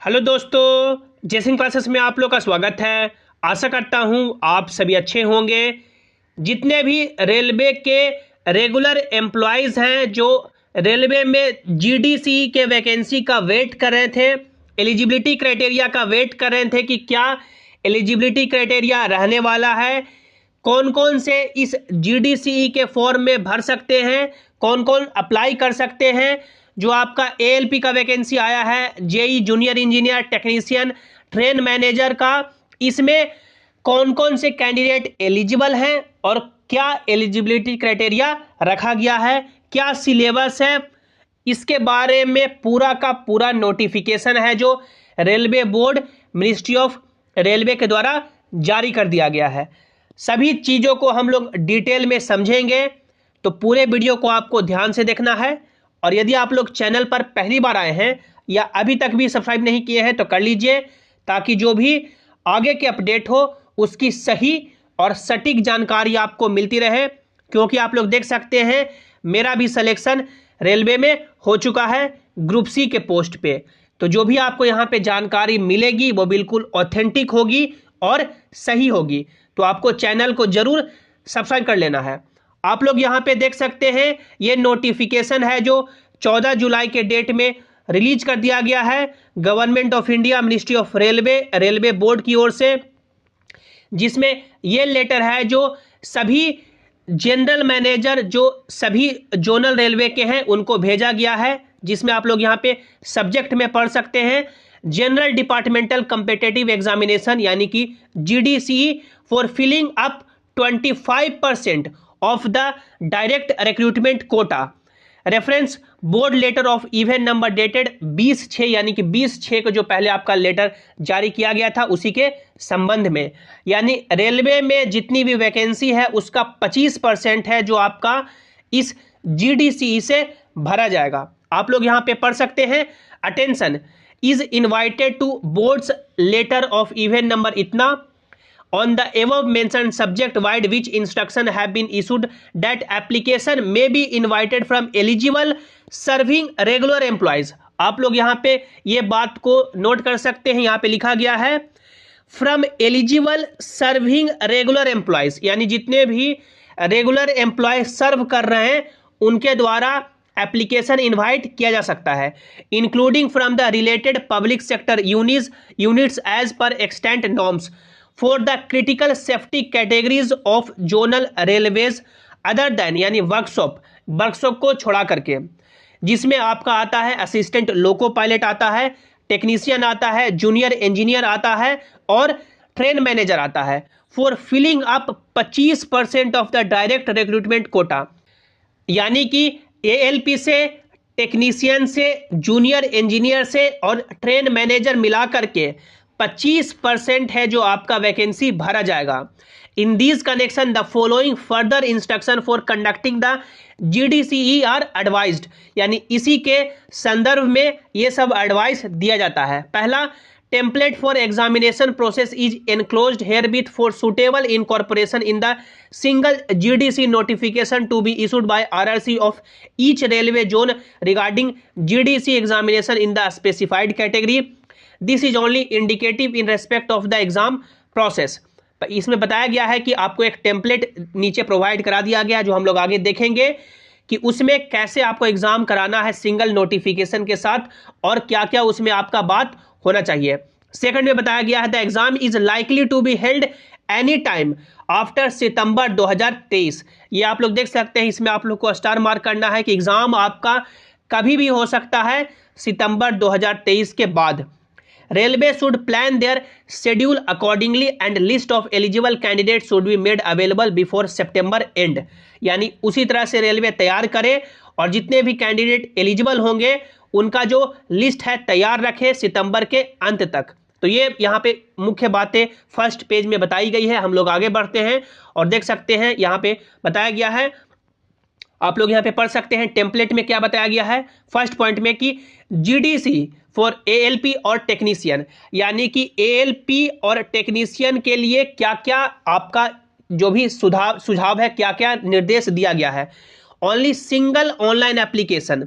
Hello दोस्तों, जेसिन classes में आप लोग का स्वागत है। आशा करता हूं आप सभी अच्छे होंगे। जितने भी रेलवे के रेगुलर एम्प्लॉयज़ हैं जो रेलवे में जीडीसी के वैकेंसी का वेट कर रहे थे, एलिजिबिलिटी क्राइटेरिया का वेट कर रहे थे कि क्या एलिजिबिलिटी क्राइटेरिया रहने वाला है, कौन कौन से इस जीडीसी के फॉर्म में भर सकते हैं, कौन कौन अप्लाई कर सकते हैं। जो आपका एएलपी का वैकेंसी आया है, JE junior engineer technician train manager का, इसमें कौन कौन से कैंडिडेट एलिजिबल हैं और क्या एलिजिबिलिटी क्राइटेरिया रखा गया है, क्या सिलेबस है, इसके बारे में पूरा का पूरा नोटिफिकेशन है जो railway board ministry of railway के द्वारा जारी कर दिया गया है। सभी चीज़ों को हम लोग डिटेल में समझेंगे, तो पूरे वीडियो को आपको ध्यान से देखना है। और यदि आप लोग चैनल पर पहली बार आए हैं या अभी तक भी सब्सक्राइब नहीं किए हैं तो कर लीजिए, ताकि जो भी आगे के अपडेट हो उसकी सही और सटीक जानकारी आपको मिलती रहे। क्योंकि आप लोग देख सकते हैं मेरा भी सिलेक्शन रेलवे में हो चुका है ग्रुप सी के पोस्ट पे, तो जो भी आपको यहाँ पे जानकारी मिलेगी वो बिल्कुल ऑथेंटिक होगी और सही होगी। तो आपको चैनल को जरूर सब्सक्राइब कर लेना है। आप लोग यहाँ पे देख सकते हैं ये नोटिफिकेशन है जो 14 जुलाई के डेट में रिलीज कर दिया गया है government of India ministry of railway board की ओर से, जिसमें ये लेटर है जो सभी जनरल मैनेजर जो सभी जोनल रेलवे के हैं उनको भेजा गया है, जिसमें आप लोग यहाँ पे सब्जेक्ट में पढ़ सकते हैं जनरल डिपार्टमेंटल कम्पिटिटिव एग्जामिनेशन यानी कि GDC for filling up 25% of the direct recruitment quota, reference board letter of even number dated 20/6 यानी कि 20/6 को जो पहले आपका लेटर जारी किया गया था उसी के संबंध में। यानी रेलवे में जितनी भी वैकेंसी है उसका 25% है जो आपका इस जीडीसी से भरा जाएगा। आप लोग यहाँ पे पढ़ सकते हैं attention is invited to board's letter of even number इतना on the above mentioned subject wide which instruction have been issued that application may be invited from eligible serving regular employees। आप लोग यहाँ पे ये बात को नोट कर सकते हैं, यहाँ पे लिखा गया है from eligible serving regular employees, यानी जितने भी रेगुलर एम्प्लॉय सर्व कर रहे हैं उनके द्वारा एप्लीकेशन इन्वाइट किया जा सकता है, including from the related public sector units as per extent norms for the critical safety categories of zonal railways other than, यानी वर्कशॉप को छोड़ा करके, जिसमें आपका आता है असिस्टेंट लोको पायलट आता है, टेक्नीशियन आता है, जूनियर इंजीनियर आता है और ट्रेन मैनेजर आता है, for filling up 25% of the direct recruitment quota. यानी कि एएलपी से, टेक्नीशियन से, जूनियर इंजीनियर से और ट्रेन मैनेजर मिला करके 25% है जो आपका वैकेंसी भरा जाएगा। In this connection the following further instruction for conducting the GDC are advised, यानी इसी के संदर्भ में ये सब एडवाइस दिया जाता है। पहला, template for examination process is enclosed herewith for suitable incorporation in the single GDC notification to be issued by RRC of each railway zone regarding GDC examination in the specified category. This is only indicative in respect of the exam process. इसमें बताया गया है कि आपको एक template नीचे provide करा दिया गया जो हम लोग आगे देखेंगे कि उसमें कैसे आपको एग्जाम कराना है सिंगल नोटिफिकेशन के साथ और क्या क्या उसमें आपका बात होना चाहिए। सेकंड में बताया गया है the exam is likely to be held any time after September 2023। ये आप लोग देख सकते हैं, इसमें आप लोग को स्टार मार्क करना है कि एग्जाम आपका कभी भी हो सकता है सितंबर 2023 के बाद। Railway should plan there schedule accordingly and list of eligible candidate should be made available before September and, यानी उसी तरह से रेलवे तैयार करे और जितने भी कैंडिडेट एलिजिबल होंगे उनका जो लिस्ट है तैयार रखे सितंबर के अंत तक। तो ये यहाँ पे मुख्य बातें फर्स्ट पेज में बताई गई है। हम लोग आगे बढ़ते हैं और देख सकते हैं यहाँ पे बताया गया है, आप लोग यहाँ पे पढ़ सकते हैं टेम्पलेट में क्या बताया गया है। फर्स्ट पॉइंट में कि जीडीसी फॉर एएलपी और टेक्नीशियन, यानी कि एएलपी और टेक्नीशियन के लिए क्या क्या आपका जो भी सुझाव है, क्या क्या निर्देश दिया गया है। Only single online application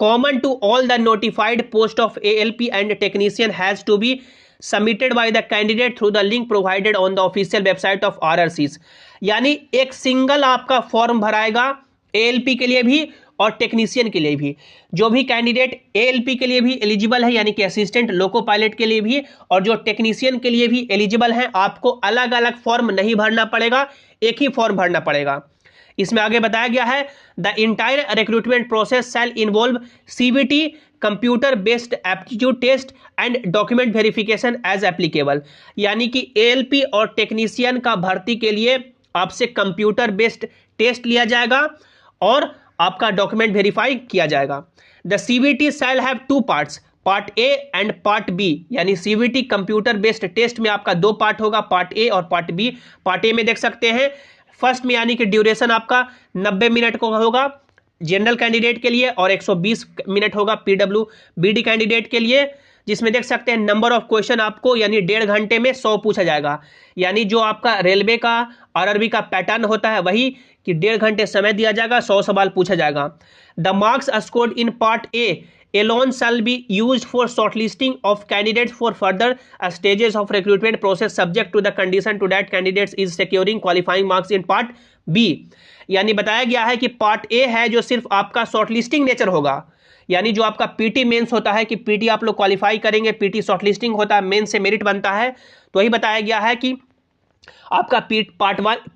common to all the notified post of ALP and technician has to be submitted by the candidate through the link provided on the official website of RRCs। यानी एक single आपका form भराएगा ALP के लिए भी और technician के लिए भी। जो भी कैंडिडेट ALP के लिए भी एलिजिबल है यानी कि असिस्टेंट लोको पायलट के लिए भी, और जो टेक्नीशियन के लिए भी एलिजिबल है, आपको अलग अलग फॉर्म नहीं भरना पड़ेगा, एक ही फॉर्म भरना पड़ेगा। इसमें आगे बताया गया है the entire recruitment process shall involve CBT computer based aptitude test and document verification as applicable. यानी कि ALP और टेक्नीशियन का भर्ती के लिए आपसे कंप्यूटर बेस्ड टेस्ट लिया जाएगा और आपका डॉक्यूमेंट वेरीफाई किया जाएगा। The CBT shall have 2 parts, part A and part B। यानी CBT कंप्यूटर बेस्ड टेस्ट में आपका 2 पार्ट होगा, पार्ट A और पार्ट B। पार्ट A में देख सकते हैं फर्स्ट में यानी कि ड्यूरेशन आपका 90 मिनट का होगा जनरल कैंडिडेट के लिए और 120 मिनट होगा PWBD कैंडिडेट के लिए, जिसमें देख सकते हैं नंबर ऑफ क्वेश्चन आपको यानी 1.5 घंटे में 100 पूछा जाएगा। यानी जो आपका रेलवे का RRB का पैटर्न होता है वही कि 1.5 घंटे समय दिया जाएगा, 100 सवाल पूछा जाएगा। The marks scored in part A alone shall be used for shortlisting of candidates for further stages of recruitment process subject to the condition to that candidates is securing qualifying marks in part B। यानी बताया गया है कि part A है जो सिर्फ आपका shortlisting nature होगा, यानी जो आपका PT मेंस होता है कि PT आप लोग क्वालिफाई करेंगे, PT शॉर्टलिस्टिंग होता है, मेंस से मेरिट बनता है, तो वही बताया गया है कि आपका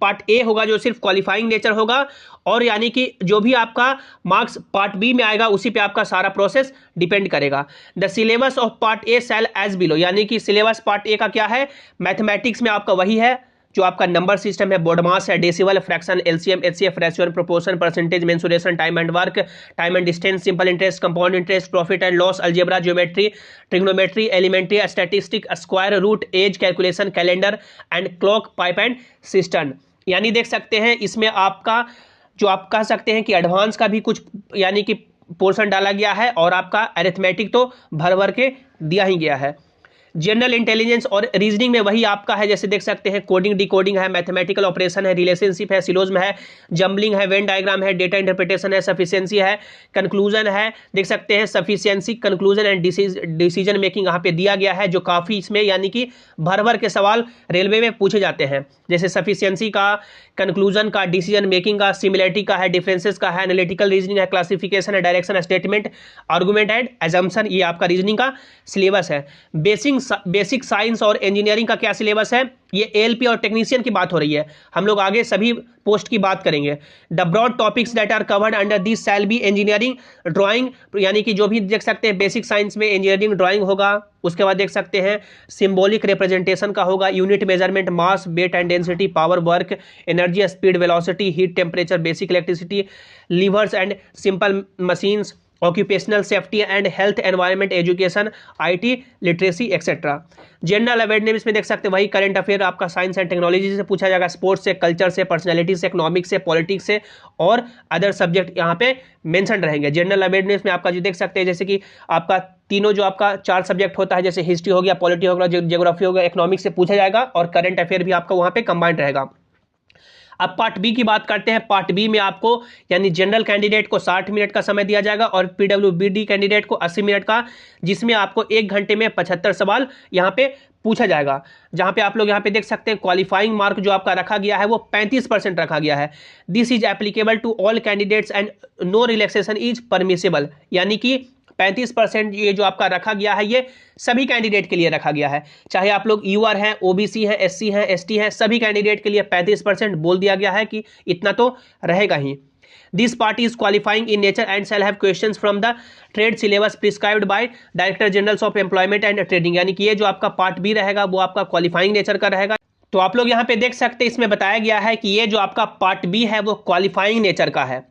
पार्ट A होगा जो सिर्फ क्वालिफाइंग नेचर होगा, और यानी कि जो भी आपका मार्क्स पार्ट B में आएगा उसी पे आपका सारा प्रोसेस डिपेंड करेगा। The syllabus of part A shall as below. यानी कि सिलेबस पार्ट A का क्या है, मैथमेटिक्स में आपका वही है जो आपका नंबर सिस्टम है, बोर्ड मास है, decimal, fraction, LCM, HCF, ratio and proportion, percentage, mensuration, time and work, time and distance, simple interest, compound interest, profit and loss, algebra, geometry, trigonometry, elementary, statistic, square root, as calculation, calendar and clock, pipe and system. यानी देख सकते हैं इसमें आपका जो आप कह सकते हैं कि एडवांस का भी कुछ यानी कि पोर्शन डाला गया है, और आपका अरिथमेटिक तो भर भर के दिया ही गया है। जनरल इंटेलिजेंस और रीजनिंग में वही आपका है, जैसे देख सकते हैं कोडिंग डिकोडिंग है, मैथमेटिकल ऑपरेशन है, रिलेशनशिप है, सिलोज्म है, जम्बलिंग है, वेन डायग्राम है, डेटा इंटरप्रिटेशन है, सफिशिएंसी है, कंक्लूजन है। देख सकते हैं sufficiency, conclusion and decision making यहाँ पे दिया गया है, जो काफ़ी इसमें यानी कि भर भर के सवाल रेलवे में पूछे जाते हैं, जैसे सफिशिएंसी का, कंक्लूजन का, डिसीजन मेकिंग का, सिमिलरिटी का है, डिफरेंसेस का है, एनालिटिकल रीजनिंग है, क्लासिफिकेशन है, direction, statement, argument and assumption, ये आपका रीजनिंग का सिलेबस है। बेसिक साइंस और इंजीनियरिंग का क्या सिलेबस है, ये ALP और टेक्नीशियन की बात हो रही है, हम लोग आगे सभी पोस्ट की बात करेंगे। The broad topics that are covered under this shall be engineering drawing. यानी कि जो भी देख सकते हैं बेसिक साइंस में इंजीनियरिंग ड्राइंग होगा, उसके बाद देख सकते हैं सिंबॉलिक रिप्रेजेंटेशन का होगा, unit measurement, mass, weight and density, power, work, energy, speed, velocity, heat, temperature, basic electricity, levers and simple machines, occupational safety and health, environment, education, IT literacy etcetera. General awareness में देख सकते हैं वही current affair आपका science and technology से पूछा जाएगा, sports से, कल्चर से, पर्सनैलिटी से, इकोनॉमिक्स से, पॉलिटिक्स से, और अदर सब्जेक्ट यहाँ पे मेंशन रहेंगे। जनरल अवेयरनेस में आपका जो देख सकते हैं जैसे कि आपका तीनों जो आपका 4 सब्जेक्ट होता है, जैसे हिस्ट्री हो गया, पॉलिटी हो गया, ज्योग्राफी हो गया, इकोनॉमिक्स से पूछा जाएगा, और करंट अफेयर भी आपका वहाँ पे कंबाइंड रहेगा। अब पार्ट B की बात करते हैं। पार्ट B में आपको यानी जनरल कैंडिडेट को 60 मिनट का समय दिया जाएगा और PWBD कैंडिडेट को 80 मिनट का, जिसमें आपको 1 घंटे में 75 सवाल यहाँ पे पूछा जाएगा। जहाँ पे आप लोग यहाँ पे देख सकते हैं क्वालिफाइंग मार्क जो आपका रखा गया है वो 35% रखा गया है। This is applicable to all candidates and no relaxation is permissible. यानी कि 35% ये जो आपका रखा गया है ये सभी कैंडिडेट के लिए रखा गया है, चाहे आप लोग यूआर हैं, OBC हैं, SC हैं, ST हैं, सभी कैंडिडेट के लिए 35% बोल दिया गया है कि इतना तो रहेगा ही। This party is qualifying in nature and shall have questions from the trade syllabus prescribed by director general of employment and trading. यानी कि ये जो आपका पार्ट B रहेगा वो आपका क्वालिफाइंग नेचर का रहेगा। तो आप लोग यहाँ पे देख सकते हैं इसमें बताया गया है कि ये जो आपका पार्ट B है वो क्वालिफाइंग नेचर का है।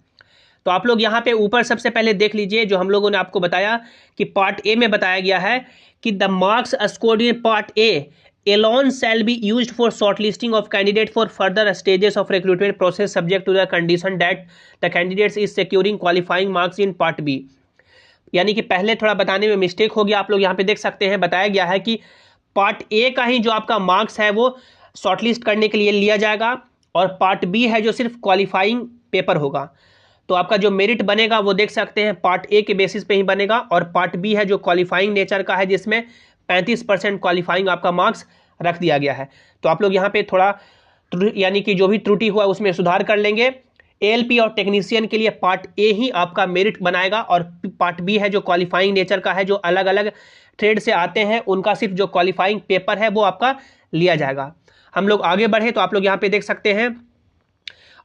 तो आप लोग यहाँ पे ऊपर सबसे पहले देख लीजिए जो हम लोगों ने आपको बताया कि पार्ट A में बताया गया है कि the marks scored in part A alone shall be used for shortlisting of candidate for further stages of recruitment process subject to the condition that the candidates is securing qualifying marks in part B। यानी कि पहले थोड़ा बताने में mistake हो गया। आप लोग यहाँ पे देख सकते हैं बताया गया है कि पार्ट A का ही जो आपका मार्क्स है वो शॉर्टलिस्ट करने के लिए लिया जाएगा और पार्ट B है जो सिर्फ क्वालिफाइंग पेपर होगा। तो आपका जो मेरिट बनेगा वो देख सकते हैं पार्ट ए के बेसिस पे ही बनेगा, और पार्ट बी है जो क्वालिफाइंग नेचर का है, जिसमें 35% क्वालिफाइंग आपका मार्क्स रख दिया गया है। तो आप लोग यहाँ पे थोड़ा यानी कि जो भी त्रुटि हुआ उसमें सुधार कर लेंगे। एएलपी और टेक्नीशियन के लिए पार्ट ए ही आपका मेरिट बनाएगा, और पार्ट बी है जो क्वालिफाइंग नेचर का है, जो अलग अलग ट्रेड से आते हैं उनका सिर्फ जो क्वालिफाइंग पेपर है वो आपका लिया जाएगा। हम लोग आगे बढ़े तो आप लोग यहाँ पे देख सकते हैं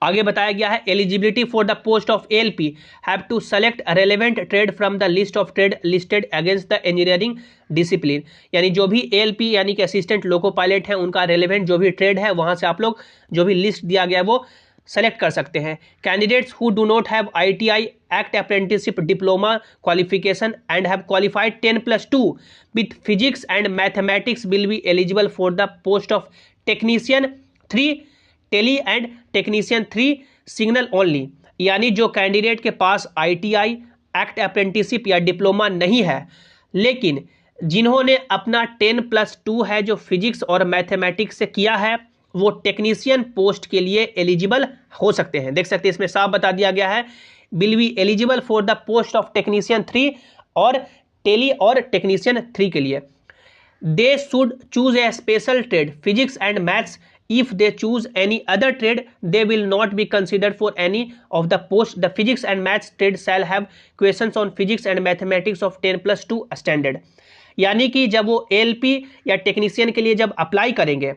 आगे बताया गया है eligibility for the post of ALP have to select relevant trade from the list of trade listed against the engineering discipline. यानी जो भी एएलपी यानी कि असिस्टेंट लोको पायलट है उनका रेलेवेंट जो भी ट्रेड है वहां से आप लोग जो भी लिस्ट दिया गया है वो सेलेक्ट कर सकते हैं। Candidates who do not have ITI act apprenticeship diploma qualification and have qualified 10+2 with physics and mathematics will be eligible for the post of technician 3 tele and technician 3 signal only. यानी जो candidate के पास ITI act apprenticeship या diploma नहीं है, लेकिन जिन्होंने अपना 10+2 है जो फिजिक्स और मैथमेटिक्स से किया है, वो टेक्नीशियन पोस्ट के लिए एलिजिबल हो सकते हैं। देख सकते हैं इसमें साफ बता दिया गया है, will be eligible for the post of technician 3 और टेली और टेक्नीशियन 3 के लिए। They should choose a special trade physics and maths. If they choose any other trade, they will not be considered for any of the post. The physics and maths trade shall have questions on physics and mathematics of 10+2 standard। यानी कि जब वो ALP या technician के लिए जब apply करेंगे,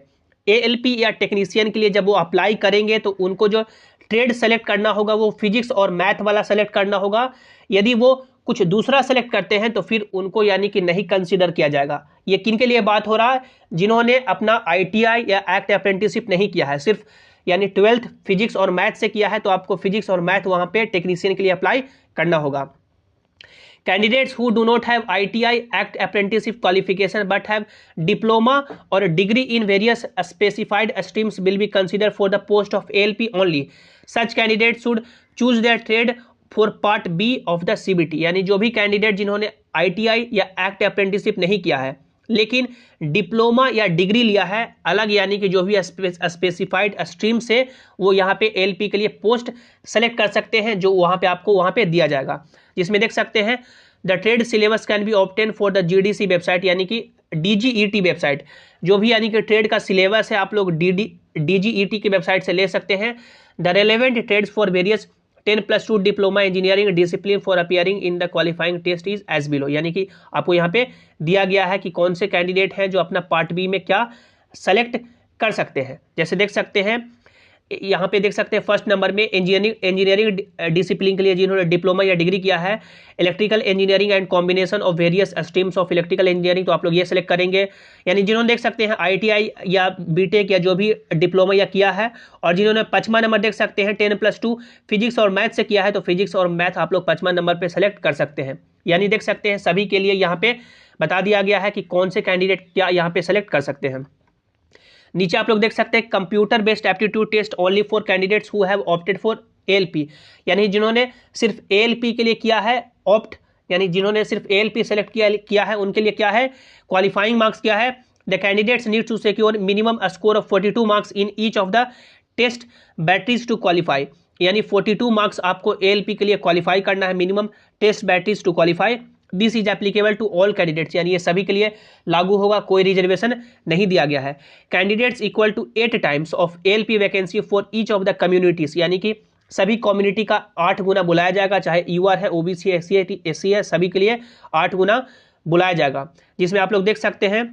ALP या टेक्नीशियन के लिए जब वो अप्लाई करेंगे तो उनको जो ट्रेड सेलेक्ट करना होगा वो फिजिक्स और मैथ वाला सेलेक्ट करना होगा। यदि वो कुछ दूसरा सेलेक्ट करते हैं तो फिर उनको यानी कि नहीं कंसीडर किया जाएगा। ये किन के लिए बात हो रहा है? जिन्होंने अपना ITI या एक्ट अप्रेंटिसशिप नहीं किया है, सिर्फ यानी 12th फिजिक्स और मैथ से किया है, तो आपको फिजिक्स और मैथ वहां पे टेक्नीशियन के लिए अप्लाई करना होगा। Candidates who do not have ITI act apprenticeship qualification but have diploma और degree in various specified streams will be consider for the post of ALP only. Such candidate should choose their trade for part B of the CBT। यानी जो भी candidate जिन्होंने ITI या act apprenticeship नहीं किया है लेकिन डिप्लोमा या डिग्री लिया है अलग, यानी कि जो भी स्पेसिफाइड स्ट्रीम से, वो यहाँ पे ALP के लिए पोस्ट सेलेक्ट कर सकते हैं, जो वहाँ पे आपको वहाँ पे दिया जाएगा। जिसमें देख सकते हैं the trade syllabus can be obtain for the GDC website, यानी कि DGET वेबसाइट। जो भी यानी कि ट्रेड का सिलेबस है आप लोग DGET की वेबसाइट से ले सकते हैं। The relevant trades for various 10+2 diploma engineering discipline for appearing in the qualifying test is as below. यानी कि आपको यहाँ पे दिया गया है कि कौन से कैंडिडेट हैं जो अपना पार्ट बी में क्या सेलेक्ट कर सकते हैं। जैसे देख सकते हैं यहाँ पे देख सकते हैं फर्स्ट नंबर में इंजीनियरिंग डिसिप्लिन के लिए जिन्होंने डिप्लोमा या डिग्री किया है, electrical engineering and combination of various streams of electrical engineering, तो आप लोग ये सेलेक्ट करेंगे। यानी जिन्होंने देख सकते हैं ITI या BTech या जो भी डिप्लोमा या किया है, और जिन्होंने 5वां नंबर देख सकते हैं 10+2 फिजिक्स और मैथ से किया है, तो फिजिक्स और मैथ आप लोग 5वां नंबर पर सेलेक्ट कर सकते हैं। यानी देख सकते हैं सभी के लिए यहाँ पे बता दिया गया है कि कौन से कैंडिडेट क्या यहाँ पे सेलेक्ट कर सकते हैं। नीचे आप लोग देख सकते हैं computer based aptitude test only for candidates who have opted for ALP। यानी जिन्होंने सिर्फ ALP के लिए किया है ऑप्ट, यानी जिन्होंने सिर्फ ALP सेलेक्ट किया है उनके लिए क्या है, क्वालिफाइंग मार्क्स क्या है, the candidates need to secure minimum score of 42 marks in each of the test batteries to qualify. यानी 42 मार्क्स आपको ALP के लिए क्वालिफाई करना है, minimum test batteries to qualify. This is applicable to all candidates, यानी ये सभी के लिए लागू होगा, कोई रिजर्वेशन नहीं दिया गया है। Candidates equal to 8 times of ALP vacancy for each of the communities, यानी कि सभी कम्युनिटी का 8 गुना बुलाया जाएगा, चाहे UR है, OBC है, SC है, सभी के लिए 8 गुना बुलाया जाएगा। जिसमें आप लोग देख सकते हैं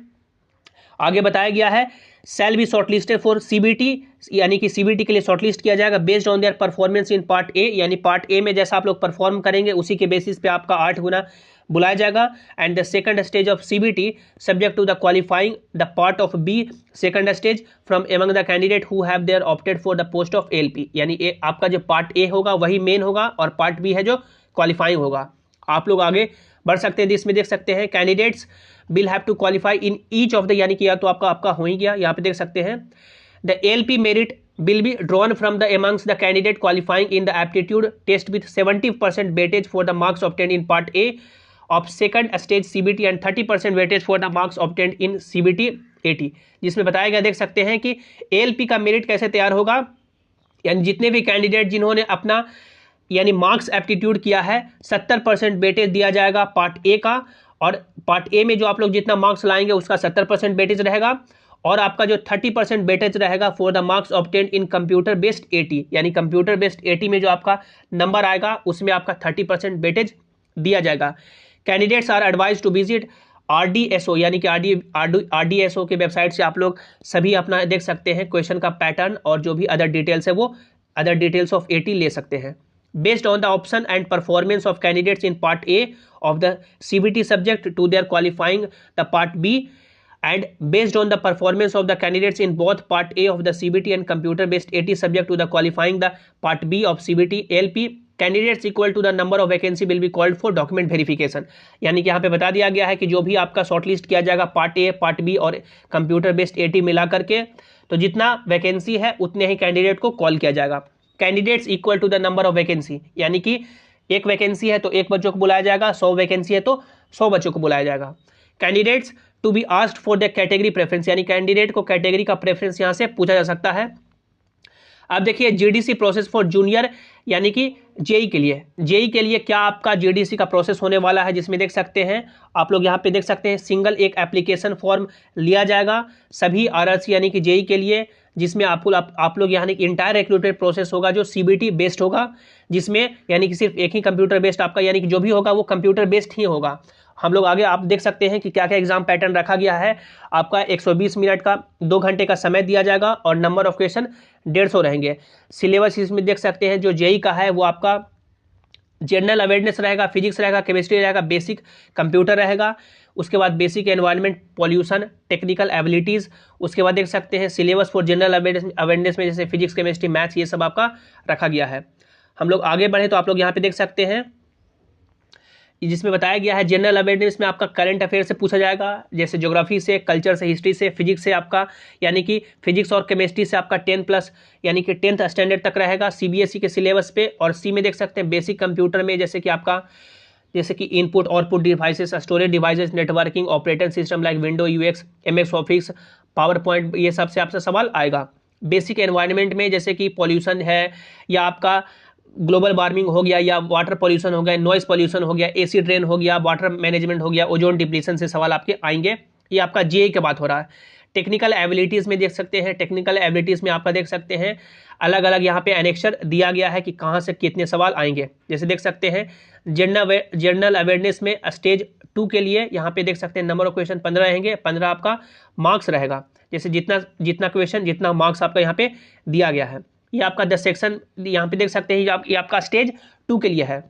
आगे बताया गया है shall be shortlisted for CBT, यानी कि CBT के लिए शॉर्टलिस्ट किया जाएगा based on their performance in part A। यानी पार्ट A में जैसा आप लोग परफॉर्म करेंगे उसी के बेसिस पे आपका 8 गुना बुलाया जाएगा। And the second stage of CBT subject to the qualifying the part of B second stage from among the candidate who have their opted for the post of ALP। यानी आपका जो पार्ट A होगा वही main होगा और part B है जो qualifying होगा। आप लोग आगे बढ़ सकते हैं। इसमें देख सकते हैं candidates will have to qualify in each of the, यानी कि या तो आपका हो ही गया, यहाँ पे देख सकते हैं the ALP merit will be drawn from the amongst the candidate qualifying in the aptitude test with 70% weightage for the marks obtained in part A of second stage CBT and 30% weightage for the marks obtained in CBT 80। जिसमें बताया गया देख सकते हैं कि ALP का merit कैसे तैयार होगा, यानी जितने भी कैंडिडेट जिन्होंने अपना यानी मार्क्स एप्टीट्यूड किया है 70% वेटेज दिया जाएगा पार्ट ए का, और पार्ट ए में जो आप लोग जितना मार्क्स लाएंगे उसका 70% वेटेज रहेगा, और आपका जो 30% वेटेज रहेगा for the marks obtained in computer based eighty, यानी कंप्यूटर बेस्ड एटी में जो आपका नंबर आएगा उसमें आपका 30% वेटेज दिया जाएगा। Candidates are advise to visit RDSO, यानी कि RDSO के वेबसाइट से आप लोग सभी अपना देख सकते हैं क्वेश्चन का पैटर्न और जो भी अदर डिटेल्स है वो अदर डिटेल्स ऑफ एटी ले सकते हैं। Based on the option and performance of candidates in part A of the CBT subject to their qualifying the part B, and based on the performance of the candidates in both part A of the CBT and computer based AT subject to the qualifying the part B of CBT ALP, candidates equal to the number of vacancy will be called for document verification। यानी कि यहाँ पे बता दिया गया है कि जो भी आपका शॉर्टलिस्ट किया जाएगा पार्ट ए, पार्ट बी और कंप्यूटर बेस्ड AT मिला करके, तो जितना वैकेंसी है उतने ही कैंडिडेट को कॉल किया जाएगा। Candidates equal to the number of vacancy, यानी कि एक वैकेंसी है तो एक बच्चों को बुलाया जाएगा, 100 वैकेंसी है तो 100 बच्चों को बुलाया जाएगा। Candidates to be asked for the category preference, यानी कैंडिडेट को कैटेगरी का प्रेफरेंस यहां से पूछा जा सकता है। अब देखिए GDC प्रोसेस फॉर जूनियर, यानी कि जेई के लिए क्या आपका GDC का प्रोसेस होने वाला है, जिसमें देख सकते हैं आप लोग यहाँ पे देख सकते हैं सिंगल एक एप्लीकेशन फॉर्म लिया जाएगा सभी RRC यानी कि जेई के लिए, जिसमें आप लोग यानी कि इंटायर रिक्रूटमेंट प्रोसेस होगा जो CBT बेस्ड होगा, जिसमें यानी कि सिर्फ एक ही कंप्यूटर बेस्ड आपका यानी कि जो भी होगा वो कंप्यूटर बेस्ड ही होगा। हम लोग आगे आप देख सकते हैं कि क्या क्या एग्जाम पैटर्न रखा गया है। आपका 120 मिनट का 2 घंटे का समय दिया जाएगा और नंबर ऑफ क्वेश्चन 150 रहेंगे। सिलेबस इसमें देख सकते हैं जो जेई का है वो आपका जनरल अवेयरनेस रहेगा, फिजिक्स रहेगा, केमिस्ट्री रहेगा, बेसिक कंप्यूटर रहेगा, उसके बाद basic environment, pollution, technical abilities, उसके बाद देख सकते हैं सिलेबस फॉर जनरल अवेयरनेस में जैसे फिजिक्स, केमिस्ट्री, मैथ्स ये सब आपका रखा गया है। हम लोग आगे बढ़े तो आप लोग यहाँ पे देख सकते हैं जिसमें बताया गया है जनरल अवेयरनेस में आपका करंट अफेयर से पूछा जाएगा, जैसे ज्योग्राफी से, कल्चर से, हिस्ट्री से, फिजिक्स से आपका यानी कि फिजिक्स और केमिस्ट्री से आपका 10+ यानी कि 10th स्टैंडर्ड तक रहेगा CBSE के सिलेबस पे। और सी में देख सकते हैं बेसिक कंप्यूटर में जैसे कि input output devices, storage devices, networking, operating system like window, UX, MS office, power point, ये सब से आपसे सवाल आएगा। बेसिक एनवायरनमेंट में जैसे कि पॉल्यूशन है या आपका ग्लोबल वार्मिंग हो गया या वाटर पॉल्यूशन हो गया, नॉइस पॉल्यूशन हो गया, एसिड रेन हो गया, वाटर मैनेजमेंट हो गया, ओजोन डिप्लीशन से सवाल आपके आएंगे। ये आपका जेई की बात हो रहा है। टेक्निकल एबिलिटीज़ में देख सकते हैं, टेक्निकल एबिलिटीज़ में आपका देख सकते हैं अलग अलग यहाँ पे एनेक्सर दिया गया है कि कहाँ से कितने सवाल आएंगे। जैसे देख सकते हैं जनरल अवेयरनेस में स्टेज 2 के लिए यहाँ पे देख सकते हैं नंबर ऑफ क्वेश्चन 15 रहेंगे, 15 आपका मार्क्स रहेगा। जैसे जितना क्वेश्चन जितना मार्क्स आपका यहाँ पे दिया गया है। ये आपका 10 सेक्शन यहाँ पे देख सकते हैं, ये आपका स्टेज 2 के लिए है।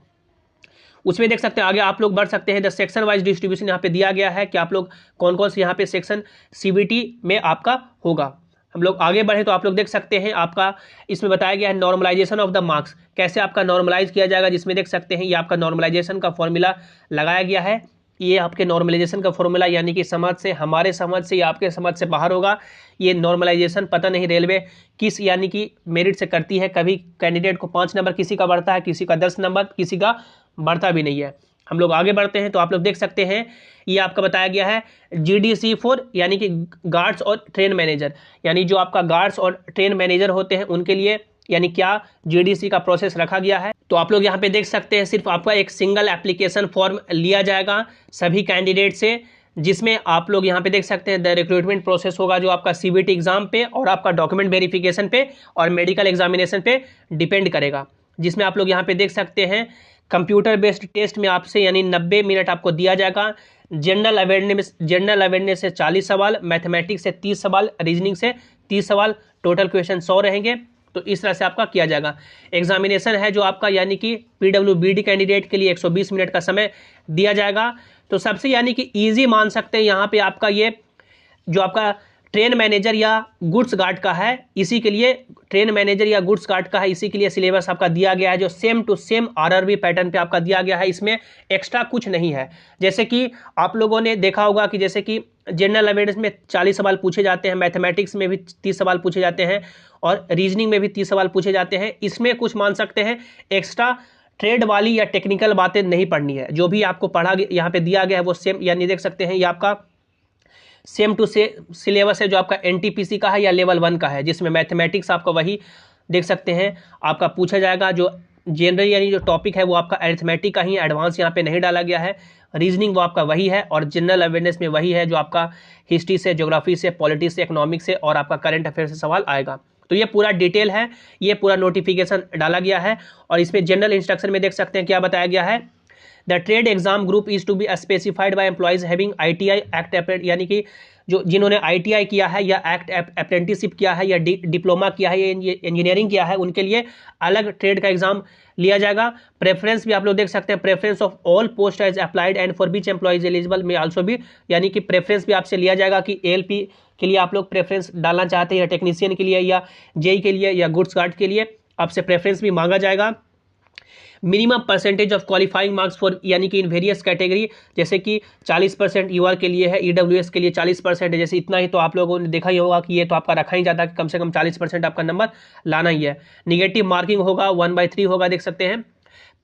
उसमें देख सकते हैं आगे आप लोग बढ़ सकते हैं। द सेक्शन वाइज डिस्ट्रीब्यूशन यहाँ पे दिया गया है कि आप लोग कौन कौन से यहाँ पे सेक्शन CBT में आपका होगा। हम लोग आगे बढ़े तो आप लोग देख सकते हैं आपका इसमें बताया गया है नॉर्मलाइजेशन ऑफ द मार्क्स, कैसे आपका नॉर्मलाइज किया जाएगा, जिसमें देख सकते हैं ये आपका नॉर्मलाइजेशन का फॉर्मूला लगाया गया है। ये आपके नॉर्मलाइजेशन का फॉर्मूला यानी कि समझ से, हमारे समझ से या आपके समझ से बाहर होगा। ये नॉर्मलाइजेशन पता नहीं रेलवे किस यानी कि मेरिट से करती है। कभी कैंडिडेट को 5 नंबर किसी का बढ़ता है, किसी का 10 नंबर, किसी का बढ़ता भी नहीं है। हम लोग आगे बढ़ते हैं तो आप लोग देख सकते हैं ये आपका बताया गया है GDC 4 यानी कि गार्ड्स और ट्रेन मैनेजर, यानी जो आपका गार्ड्स और ट्रेन मैनेजर होते हैं उनके लिए यानी क्या GDC का प्रोसेस रखा गया है। तो आप लोग यहाँ पे देख सकते हैं सिर्फ आपका एक सिंगल एप्लीकेशन फॉर्म लिया जाएगा सभी कैंडिडेट से, जिसमें आप लोग यहाँ पे देख सकते हैं द रिक्रूटमेंट प्रोसेस होगा जो आपका CBT एग्जाम पे और आपका डॉक्यूमेंट वेरिफिकेशन पे और मेडिकल एग्जामिनेशन पे डिपेंड करेगा। जिसमें आप लोग यहाँ पे देख सकते हैं कंप्यूटर बेस्ड टेस्ट में आपसे यानी 90 मिनट आपको दिया जाएगा। जनरल अवेयरनेस से 40 सवाल, मैथमेटिक्स से 30 सवाल, रीजनिंग से 30 सवाल, टोटल क्वेश्चन 100 रहेंगे। तो इस तरह से आपका किया जाएगा। एग्जामिनेशन है जो आपका यानी कि PWBD कैंडिडेट के लिए 120 मिनट का समय दिया जाएगा। तो सबसे यानी कि ईजी मान सकते हैं यहाँ पे आपका ये जो आपका ट्रेन मैनेजर या गुड्स गार्ड का है, इसी के लिए ट्रेन मैनेजर या गुड्स गार्ड का है, इसी के लिए सिलेबस आपका दिया गया है जो same to same RRB pattern पे आपका दिया गया है। इसमें एक्स्ट्रा कुछ नहीं है। जैसे कि आप लोगों ने देखा होगा कि जैसे कि जनरल अवेयरनेस में 40 सवाल पूछे जाते हैं, मैथमेटिक्स में भी 30 सवाल पूछे जाते हैं और रीजनिंग में भी 30 सवाल पूछे जाते हैं। इसमें कुछ मान सकते हैं एक्स्ट्रा ट्रेड वाली या टेक्निकल बातें नहीं पढ़नी है। जो भी आपको पढ़ा यहाँ पे दिया गया है वो सेम यानी देख सकते हैं ये आपका सेम टू सिलेबस है जो आपका NTPC का है या लेवल 1 का है, जिसमें मैथमेटिक्स आपका वही देख सकते हैं आपका पूछा जाएगा जो जनरल यानी जो टॉपिक है वो आपका अरिथमेटिक का ही, एडवांस यहाँ पे नहीं डाला गया है। रीजनिंग वो आपका वही है, और जनरल अवेयरनेस में वही है जो आपका हिस्ट्री से, ज्योग्राफी से, पॉलिटिक्स से, इकोनॉमिक्स से और आपका करंट अफेयर से सवाल आएगा। तो ये पूरा डिटेल है, ये पूरा नोटिफिकेशन डाला गया है। और इसमें जनरल इंस्ट्रक्शन में देख सकते हैं क्या बताया गया है, the trade exam group is to be specified by employees having ITI act, यानी कि जो जिन्होंने ITI किया है या एक्ट अप्रेंटिसशिप किया है या डिप्लोमा किया है या इंजीनियरिंग किया है, उनके लिए अलग ट्रेड का एग्जाम लिया जाएगा। प्रेफरेंस भी आप लोग देख सकते हैं, preference of all post as applied and for which employees eligible में आल्सो भी, यानी कि प्रेफरेंस भी आपसे लिया जाएगा कि ALP के लिए आप लोग प्रेफरेंस डालना चाहते हैं या टेक्नीशियन के लिए या JEE के लिए या गुड्स गार्ड के लिए, आपसे प्रेफरेंस भी मांगा जाएगा। Minimum percentage of qualifying marks for, यानी कि इन वेरियस कैटेगरी, जैसे कि 40% UR के लिए है, EWS के लिए 40% है, जैसे इतना ही तो आप लोगों ने देखा ही होगा कि ये तो आपका रखा ही जाता है कि कम से कम 40% आपका नंबर लाना ही है। निगेटिव मार्किंग होगा 1/3 होगा, देख सकते हैं।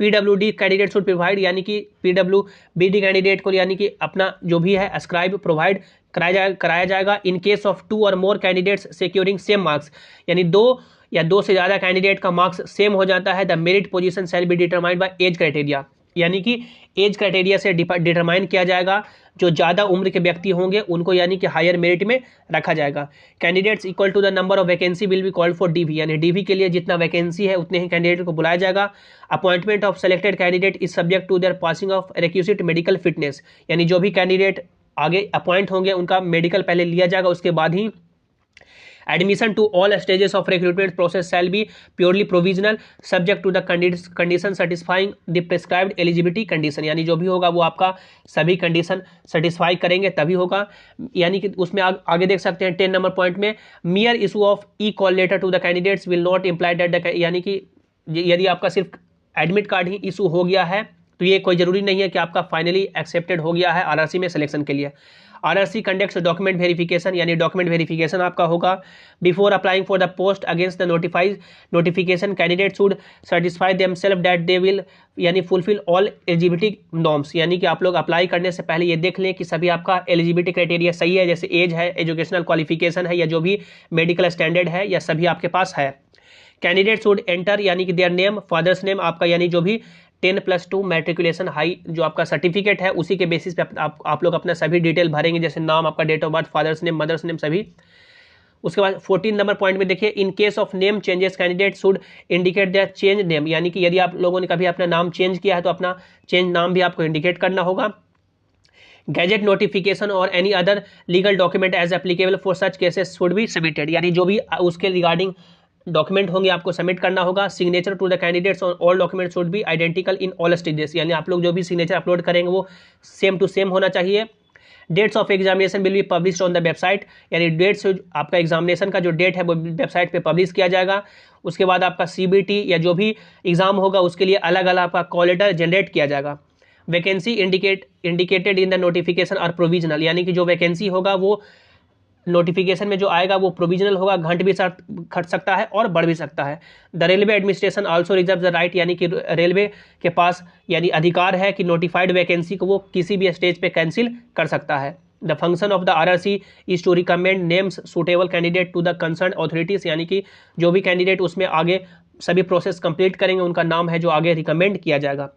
PWD कैंडिडेट शुड प्रोवाइड, यानी कि PWBD कैंडिडेट को यानी कि अपना जो भी है अस्क्राइब प्रोवाइड कराया जाएगा इन केस ऑफ 2 और more candidates securing same marks, यानी 2 या 2 से ज़्यादा कैंडिडेट का मार्क्स सेम हो जाता है। The merit position shall be determined by age criteria, यानी कि एज क्राइटेरिया से डिटरमाइन किया जाएगा। जो ज़्यादा उम्र के व्यक्ति होंगे उनको यानी कि हायर मेरिट में रखा जाएगा। Candidates equal to the number of vacancy will be called for DV, यानी DV के लिए जितना वैकेंसी है उतने ही कैंडिडेट को बुलाया जाएगा। Appointment of selected candidate is subject to their passing of requisite medical fitness, यानी जो भी कैंडिडेट आगे अपॉइंट होंगे उनका मेडिकल पहले लिया जाएगा, उसके बाद ही admission to all stages of recruitment process shall be purely provisional subject to the condition satisfying the prescribed eligibility condition, यानी जो भी होगा वो आपका सभी कंडीशन सेटिस्फाई करेंगे तभी होगा। यानी कि उसमें आगे देख सकते हैं 10 नंबर पॉइंट में, mere issue of call letter to the candidates will not imply that, यानी कि यदि आपका सिर्फ एडमिट कार्ड ही इशू हो गया है तो ये कोई जरूरी नहीं है कि आपका फाइनली एक्सेप्टेड हो गया है RRC में सिलेक्शन के लिए। RRC कंडक्ट्स डॉक्यूमेंट वेरिफिकेशन, यानी डॉक्यूमेंट वेरिफिकेशन आपका होगा। Before applying for the post against the notification candidate should certify themselves that they will, यानी फुलफिल ऑल एलिजिबिलिटी नॉर्म्स, यानी कि आप लोग अप्लाई करने से पहले ये देख लें कि सभी आपका एलिजिबिलिटी क्राइटेरिया सही है, जैसे एज है, एजुकेशनल क्वालिफिकेशन है, या जो भी मेडिकल स्टैंडर्ड है, या सभी आपके पास है। कैंडिडेट शुड एंटर, यानी कि देयर नेम, फादर्स नेम आपका, यानी जो भी 10+2 मैट्रिकुलेशन हाई जो आपका सर्टिफिकेट है उसी के बेसिस पे आप लोग अपना सभी डिटेल भरेंगे, जैसे नाम, आपका date of birth, father's name, mother's name सभी। उसके बाद 14 नंबर पॉइंट में देखिए, in case of name changes candidate should indicate their change name, यानी कि यदि आप लोगों ने कभी अपना नाम चेंज किया है तो अपना चेंज नाम भी आपको इंडिकेट करना होगा। गैजेट नोटिफिकेशन और any other legal document as applicable for such cases should be submitted, यानी जो भी उसके रिगार्डिंग डॉक्यूमेंट होंगे आपको सबमिट करना होगा। Signature to the candidates on all documents should be identical in all stages, यानी आप लोग जो भी सिग्नेचर अपलोड करेंगे वो सेम टू सेम होना चाहिए। Dates of examination will be published on the website, यानी डेट्स आपका एग्जामिनेशन का जो डेट है वो वेबसाइट पे पब्लिश किया जाएगा। उसके बाद आपका CBT या जो भी एग्जाम होगा उसके लिए अलग अलग आपका कॉल लेटर जनरेट किया जाएगा। Vacancy indicated in the notification are provisional, यानी कि जो वैकेंसी होगा वो नोटिफिकेशन में जो आएगा वो प्रोविजनल होगा, घट भी घट सकता है और बढ़ भी सकता है। The railway administration also reserve the right, यानी कि रेलवे के पास यानी अधिकार है कि नोटिफाइड वैकेंसी को वो किसी भी स्टेज पे कैंसिल कर सकता है। The function of the RRC is to recommend names suitable candidate to the concern authorities, यानी कि जो भी कैंडिडेट उसमें आगे सभी प्रोसेस कंप्लीट करेंगे उनका नाम है जो आगे रिकमेंड किया जाएगा।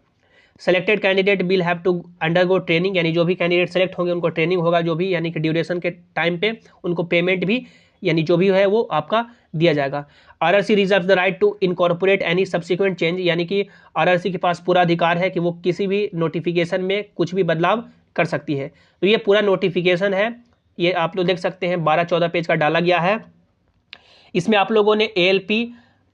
Selected candidate will have to undergo training, यानी जो भी कैंडिडेट सेलेक्ट होंगे उनको ट्रेनिंग होगा जो भी, यानी कि ड्यूरेशन के टाइम पे उनको पेमेंट भी यानी जो भी है वो आपका दिया जाएगा। RRC reserve the right to incorporate any subsequent change, यानी कि RRC के पास पूरा अधिकार है कि वो किसी भी नोटिफिकेशन में कुछ भी बदलाव कर सकती है। तो ये पूरा नोटिफिकेशन है, ये आप लोग देख सकते हैं 12-14 पेज का डाला गया है। इसमें आप लोगों ने ALP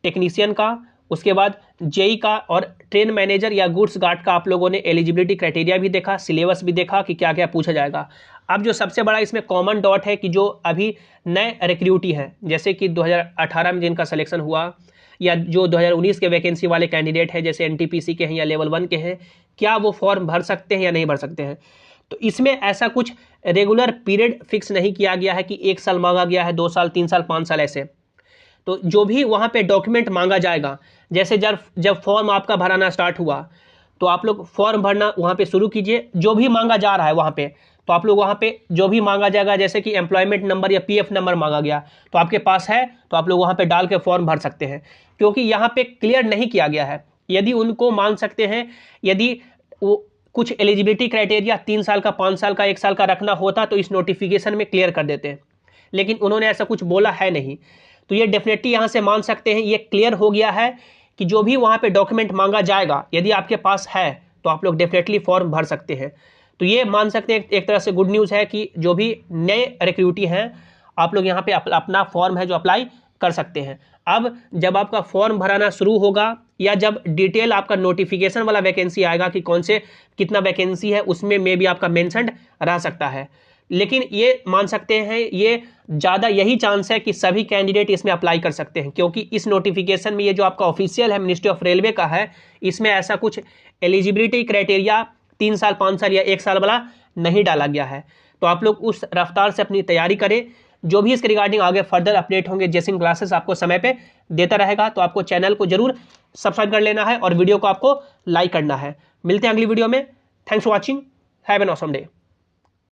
टेक्नीशियन का, उसके बाद JEE का और ट्रेन मैनेजर या गुड्स गार्ड का आप लोगों ने एलिजिबिलिटी क्राइटेरिया भी देखा, सिलेबस भी देखा कि क्या क्या पूछा जाएगा। अब जो सबसे बड़ा इसमें कॉमन डॉट है कि जो अभी नए रिक्रूटी हैं, जैसे कि 2018 में जिनका सिलेक्शन हुआ या जो 2019 के वैकेंसी वाले कैंडिडेट हैं जैसे NTPC के हैं या लेवल 1 के हैं, क्या वो फॉर्म भर सकते हैं या नहीं भर सकते हैं। तो इसमें ऐसा कुछ रेगुलर पीरियड फिक्स नहीं किया गया है कि 1 साल मांगा गया है, 2 साल, 3 साल, 5 साल ऐसे। तो जो भी वहाँ पे डॉक्यूमेंट मांगा जाएगा, जैसे जब फॉर्म आपका भराना स्टार्ट हुआ तो आप लोग फॉर्म भरना वहाँ पे शुरू कीजिए। जो भी मांगा जा रहा है वहाँ पे तो आप लोग वहाँ पे जो भी मांगा जाएगा, जैसे कि एम्प्लॉयमेंट नंबर या PF नंबर मांगा गया तो आपके पास है तो आप लोग वहाँ पे डाल के फॉर्म भर सकते हैं, क्योंकि यहाँ पे क्लियर नहीं किया गया है। यदि उनको मान सकते हैं, यदि वो कुछ एलिजिबिलिटी क्राइटेरिया 3 साल का, 5 साल का, 1 साल का रखना होता तो इस नोटिफिकेशन में क्लियर कर देते हैं, लेकिन उन्होंने ऐसा कुछ बोला है नहीं। तो ये डेफिनेटली यहाँ से मान सकते हैं, ये क्लियर हो गया है कि जो भी वहाँ पे डॉक्यूमेंट मांगा जाएगा, यदि आपके पास है तो आप लोग डेफिनेटली फॉर्म भर सकते हैं। तो ये मान सकते हैं एक तरह से गुड न्यूज़ है कि जो भी नए रिक्रूटी हैं, आप लोग यहाँ पे अपना फॉर्म है जो अप्लाई कर सकते हैं। अब जब आपका फॉर्म भराना शुरू होगा या जब डिटेल आपका नोटिफिकेशन वाला वैकेंसी आएगा कि कौन से कितना वैकेंसी है, उसमें मे भी आपका मेंशन रह सकता है। लेकिन ये मान सकते हैं, ये ज़्यादा यही चांस है कि सभी कैंडिडेट इसमें अप्लाई कर सकते हैं, क्योंकि इस नोटिफिकेशन में ये जो आपका ऑफिशियल है मिनिस्ट्री ऑफ रेलवे का है, इसमें ऐसा कुछ एलिजिबिलिटी क्राइटेरिया 3 साल, 5 साल या 1 साल वाला नहीं डाला गया है। तो आप लोग उस रफ्तार से अपनी तैयारी करें। जो भी इसके रिगार्डिंग आगे फर्दर अपडेट होंगे, जेसिंग क्लासेस आपको समय पे देता रहेगा। तो आपको चैनल को जरूर सब्सक्राइब कर लेना है और वीडियो को आपको लाइक करना है। मिलते हैं अगली वीडियो में। Thanks for watching. Have an awesome day.